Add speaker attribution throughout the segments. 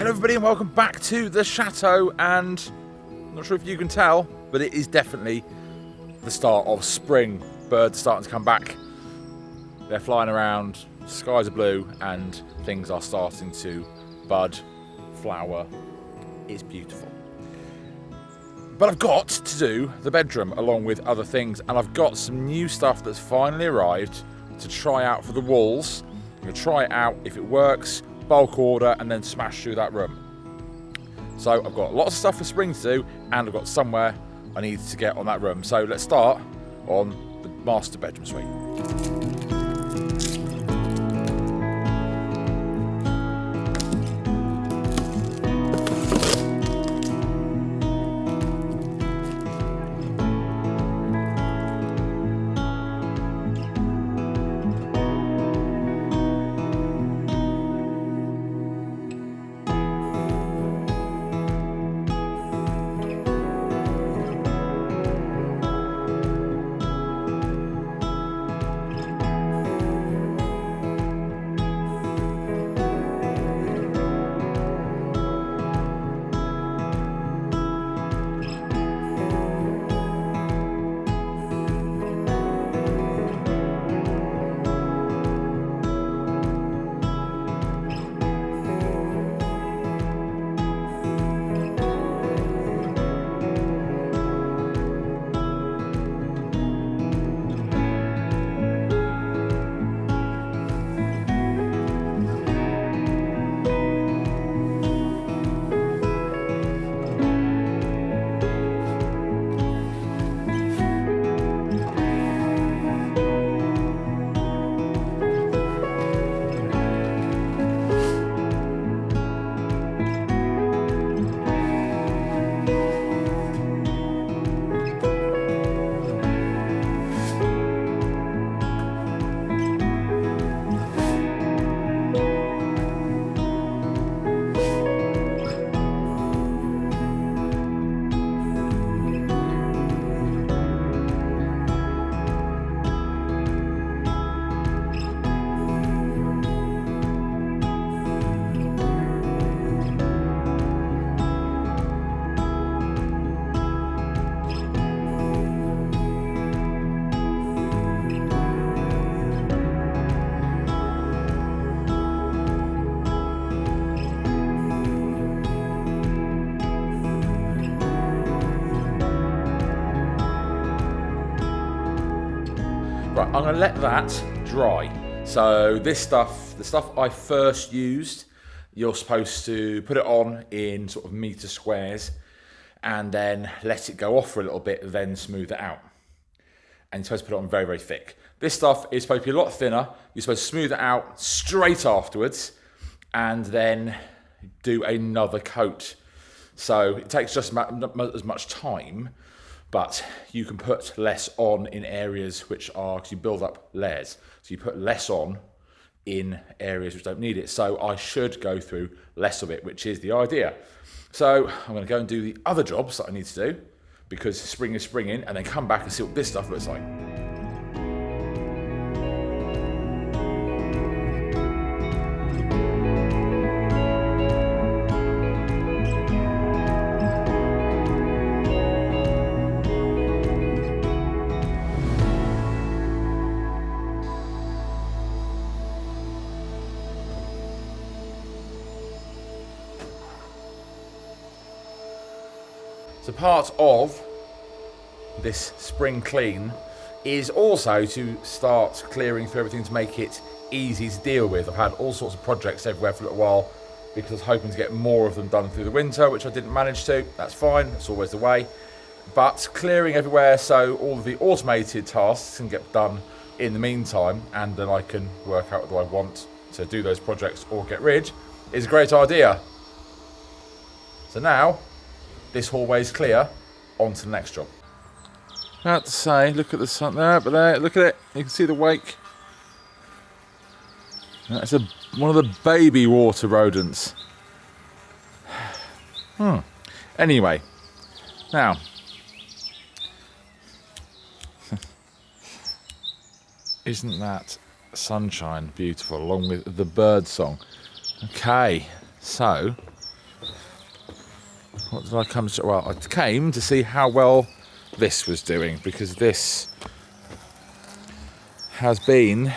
Speaker 1: Hello everybody and welcome back to the chateau, and I'm not sure if you can tell, but it is definitely the start of spring. Birds are starting to come back, they're flying around, skies are blue and things are starting to bud, flower. It's beautiful. But I've got to do the bedroom along with other things, and I've got some new stuff that's finally arrived to try out for the walls. I'm going to try it out. If it works, bulk order and then smash through that room. So I've got lots of stuff for spring to do, and I've got somewhere I need to get on that room. So let's start on the master bedroom suite. Right, I'm going to let that dry. So this stuff, the stuff I first used, you're supposed to put it on in sort of metre squares and then let it go off for a little bit, then smooth it out. And you're supposed to put it on very, very thick. This stuff is supposed to be a lot thinner. You're supposed to smooth it out straight afterwards and then do another coat. So it takes just as much time, but you can put less on in areas which are, because you build up layers. So you put less on in areas which don't need it. So I should go through less of it, which is the idea. So I'm going to go and do the other jobs that I need to do, because spring is springing, and then come back and see what this stuff looks like. So part of this spring clean is also to start clearing through everything to make it easy to deal with. I've had all sorts of projects everywhere for a little while because I was hoping to get more of them done through the winter, which I didn't manage to. That's fine, that's always the way. But clearing everywhere so all of the automated tasks can get done in the meantime, and then I can work out whether I want to do those projects or get rid, is a great idea. So now, this hallway is clear, on to the next job. I have to say, look at the sun there, but there, look at it, you can see the wake. That's one of the baby water rodents. Anyway, now, isn't that sunshine beautiful, along with the bird song? Okay, so what did I come to? Well, I came to see how well this was doing, because this has been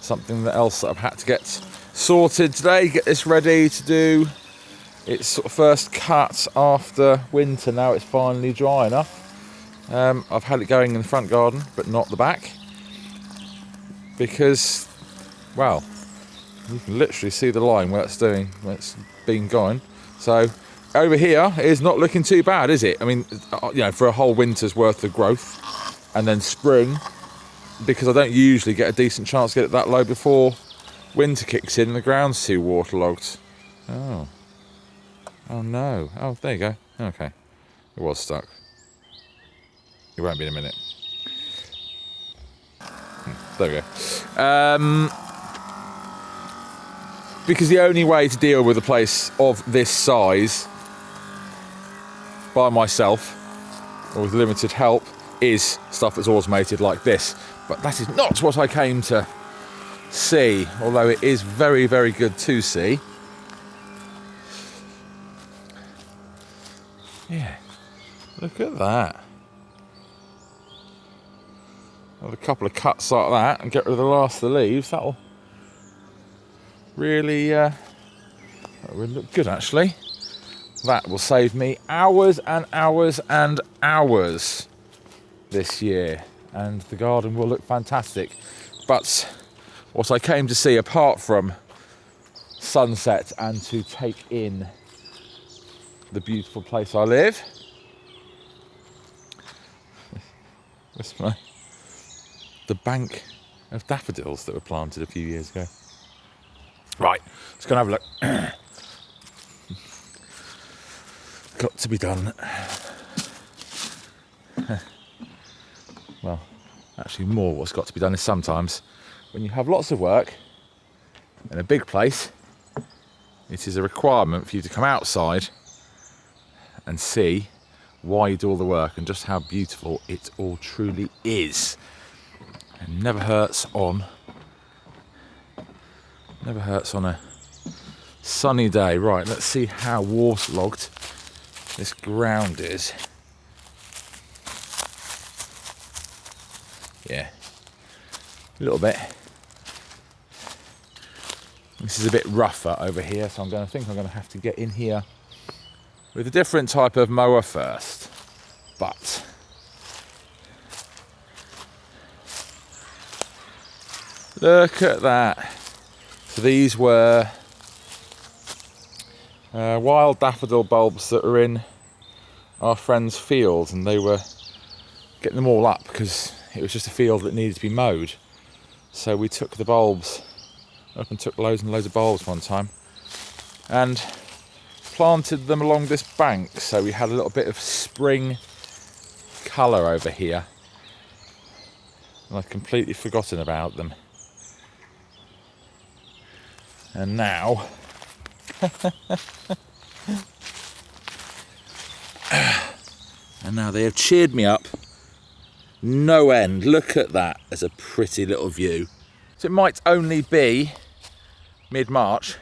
Speaker 1: something else that I've had to get sorted today, get this ready to do its sort of first cut after winter. Now it's finally dry enough. I've had it going in the front garden, but not the back, because, well, you can literally see the line where it's been going. So over here is not looking too bad, is it? I mean, you know, for a whole winter's worth of growth, and then spring, because I don't usually get a decent chance to get it that low before winter kicks in and the ground's too waterlogged. Oh no. Oh, there you go. Okay, it was stuck. It won't be in a minute. There we go. Because the only way to deal with a place of this size by myself, or with limited help, is stuff that's automated like this. But that is not what I came to see, although it is very, very good to see. Yeah, look at that. Have a couple of cuts like that and get rid of the last of the leaves. That'll really that would look good, actually. That will save me hours and hours and hours this year, and the garden will look fantastic. But what I came to see, apart from sunset and to take in the beautiful place I live, the bank of daffodils that were planted a few years ago. Right, let's go and have a look. Got to be done. Well, actually more what's got to be done is sometimes when you have lots of work in a big place, it is a requirement for you to come outside and see why you do all the work and just how beautiful it all truly is. It never hurts on a sunny day. Right, let's see how waterlogged this ground is. Yeah, a little bit. This is a bit rougher over here, so I'm going to have to get in here with a different type of mower first. But look at that. So these were wild daffodil bulbs that were in our friend's field, and they were getting them all up because it was just a field that needed to be mowed. So we took the bulbs up and took loads and loads of bulbs one time and planted them along this bank, so we had a little bit of spring colour over here, and I'd completely forgotten about them. And now they have cheered me up no end. Look at that as a pretty little view. So it might only be mid-March,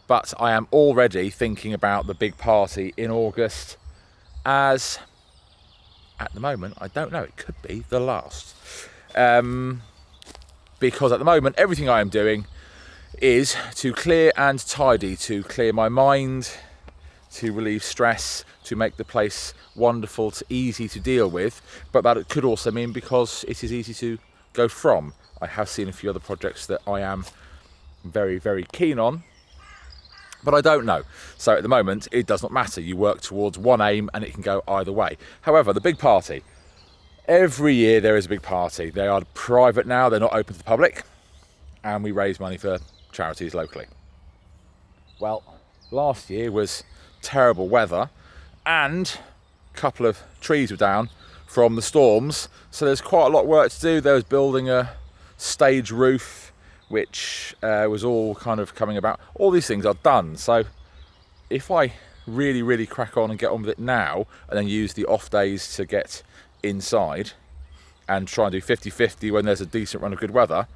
Speaker 1: but I am already thinking about the big party in August, as at the moment I don't know, it could be the last, because at the moment everything I am doing is to clear and tidy, to clear my mind, to relieve stress, to make the place wonderful, easy to deal with. But that could also mean because it is easy to go from. I have seen a few other projects that I am very, very keen on, but I don't know. So at the moment, it does not matter. You work towards one aim and it can go either way. However, the big party. Every year there is a big party. They are private now, they're not open to the public, and we raise money for charities locally. Well, last year was terrible weather and a couple of trees were down from the storms, so there's quite a lot of work to do. There was building a stage roof, which was all kind of coming about. All these things are done, so if I really crack on and get on with it now and then use the off days to get inside and try and do 50-50 when there's a decent run of good weather,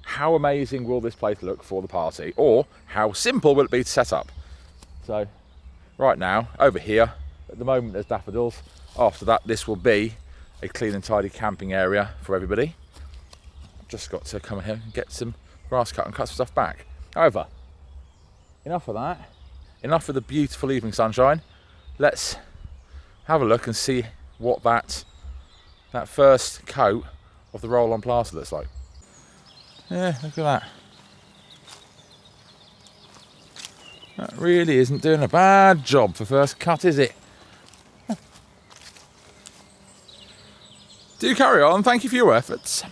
Speaker 1: how amazing will this place look for the party? Or how simple will it be to set up? So right now, over here, at the moment there's daffodils. After that, this will be a clean and tidy camping area for everybody. I've just got to come here and get some grass cut and cut some stuff back. However, enough of that. Enough of the beautiful evening sunshine. Let's have a look and see what that first coat of the roll-on plaster looks like. Yeah, look at that. That really isn't doing a bad job for first cut, is it? Do carry on, thank you for your efforts.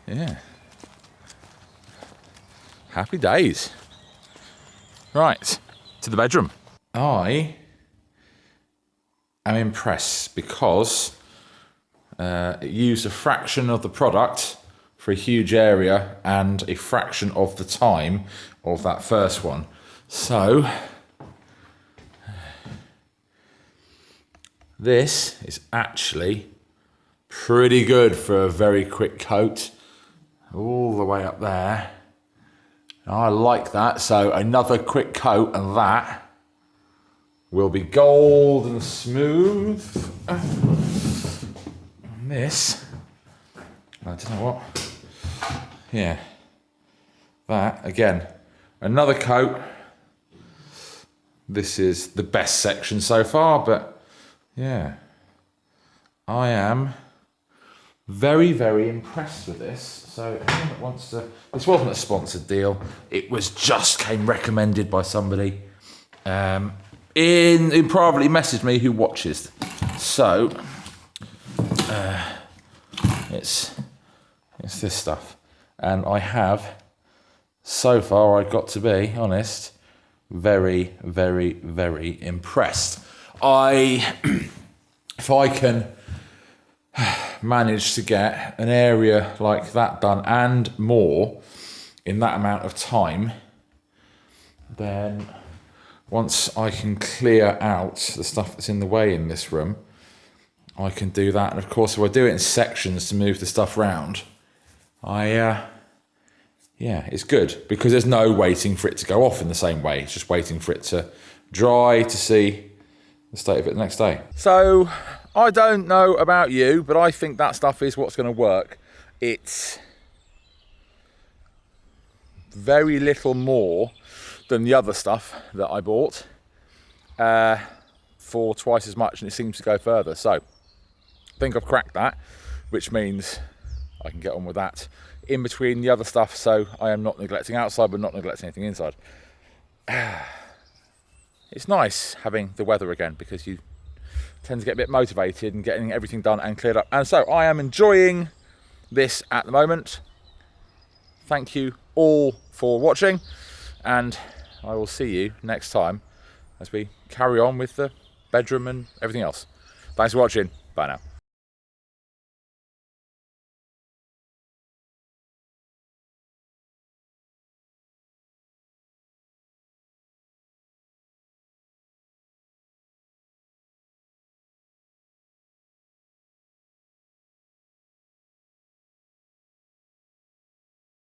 Speaker 1: Yeah. Happy days. Right, to the bedroom. I am impressed because it used a fraction of the product for a huge area and a fraction of the time of that first one. So this is actually pretty good for a very quick coat all the way up there. I like that. So another quick coat and that will be gold and smooth. And this, I don't know what. Yeah, that again, another coat. This is the best section so far, but yeah, I am very, very impressed with this. So anyone that wants to, this wasn't a sponsored deal. It was just came recommended by somebody who privately messaged me who watches. So it's this stuff, and I have so far, I've got to be honest, very, very, very impressed. If I can manage to get an area like that done and more in that amount of time, then once I can clear out the stuff that's in the way in this room, I can do that. And of course, if I do it in sections to move the stuff round, it's good because there's no waiting for it to go off in the same way. It's just waiting for it to dry to see the state of it the next day. So I don't know about you, but I think that stuff is what's going to work. It's very little more than the other stuff that I bought for twice as much, and it seems to go further. So I think I've cracked that, which means I can get on with that in between the other stuff, so I am not neglecting outside but not neglecting anything inside. It's nice having the weather again because you tend to get a bit motivated and getting everything done and cleared up. And so I am enjoying this at the moment. Thank you all for watching, and I will see you next time as we carry on with the bedroom and everything else. Thanks for watching. Bye now.